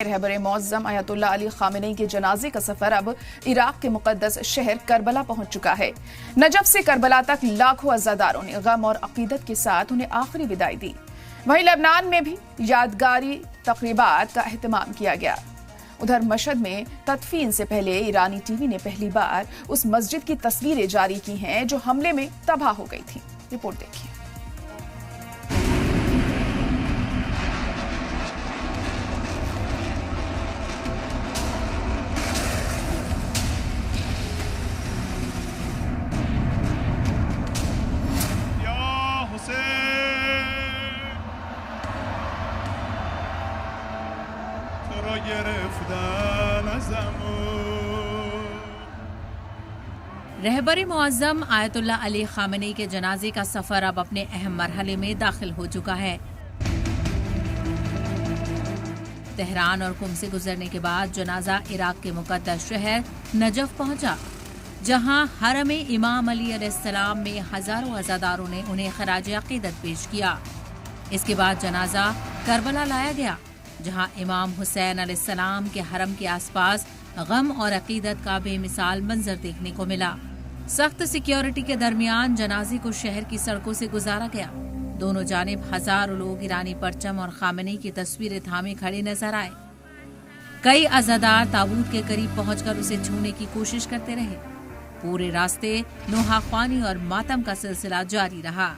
रहबर Muazzam Ayatollah Ali Khamenei के जनाजे का सफर अब इराक के मुक़द्दस शहर करबला पहुंच चुका है। नजफ से करबला तक लाखों अज़ादारों ने गम और अक़ीदत के साथ उन्हें आखिरी विदाई दी। वहीं लेबनान में भी यादगारी तक़रीबात का एहतमाम किया गया। उधर मशहद में तदफीन से पहले ईरानी टीवी ने पहली बार उस मस्जिद की तस्वीरें जारी की हैं जो हमले में तबाह हो गई थी। रिपोर्ट देखिए। रहबर मुअज़्ज़म अयतुल्लाह अली ख़ामेनी के जनाजे का सफर अब अपने अहम मरहले में दाखिल हो चुका है। तेहरान और कुम से गुजरने के बाद जनाजा इराक के मुक़द्दस शहर नजफ पहुंचा, जहां हरम इमाम अली अलैहिस्सलाम में हजारों अज़ादारों ने उन्हें खराज अक़ीदत पेश किया। इसके बाद जनाजा करबला लाया गया, जहां इमाम हुसैन अलैहिस्सलाम के हरम के आसपास गम और अक़ीदत का बेमिसाल मंजर देखने को मिला। सख्त सिक्योरिटी के दरमियान जनाजे को शहर की सड़कों से गुजारा गया। दोनों जानिब हजारों लोग ईरानी परचम और ख़ामेनी की तस्वीरें थामे खड़े नजर आए। कई अज़ादार ताबूत के करीब पहुंचकर उसे छूने की कोशिश करते रहे। पूरे रास्ते नोहाख्वानी और मातम का सिलसिला जारी रहा।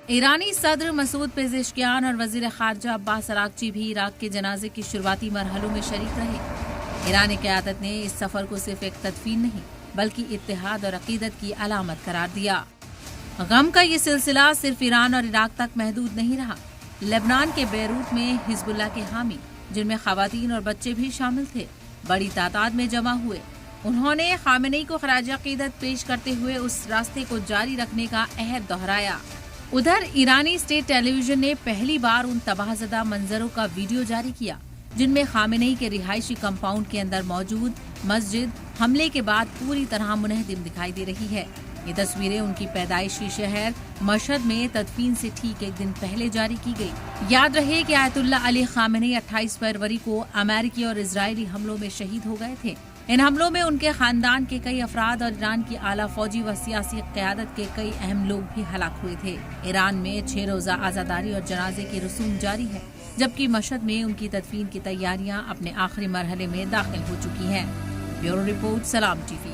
ईरानी सदर मसूद पेज़ेश्कियान और वजीर खारजा अब्बास अरागची भी इराक के जनाजे की शुरुआती मरहलों में शरीक रहे। ईरानी क़यादत ने इस सफर को सिर्फ एक तदफीन नहीं बल्कि इत्तेहाद और अक़ीदत की अलामत करार दिया। गम का ये सिलसिला सिर्फ ईरान और इराक तक महदूद नहीं रहा। लेबनान के बैरूत में हिज़्बुल्लाह के हामी, जिनमें ख़वातीन और बच्चे भी शामिल थे, बड़ी तादाद में जमा हुए। उन्होंने ख़ामेनी को खराज अक़ीदत पेश करते हुए उस रास्ते को जारी रखने का अहद दोहराया। उधर ईरानी स्टेट टेलीविजन ने पहली बार उन तबाहज़दा मंजरों का वीडियो जारी किया जिनमें ख़ामेनी के रिहायशी कंपाउंड के अंदर मौजूद मस्जिद हमले के बाद पूरी तरह मुनहदिम दिखाई दे रही है। ये तस्वीरें उनकी पैदाइशी शहर मशहद में तदफीन से ठीक एक दिन पहले जारी की गई। याद रहे कि अयतुल्लाह अली ख़ामेनी 28 फरवरी को अमेरिकी और इजरायली हमलों में शहीद हो गए थे। इन हमलों में उनके खानदान के कई अफराद और ईरान की आला फौजी व सियासी क़यादत के कई अहम लोग भी हलाक हुए थे। ईरान में 6 रोज़ा आज़ादारी और जनाजे की रसूम जारी है, जबकि मशहद में उनकी तदफीन की तैयारियां अपने आखिरी मरहले में दाखिल हो चुकी हैं। ब्यूरो रिपोर्ट, सलाम टीवी।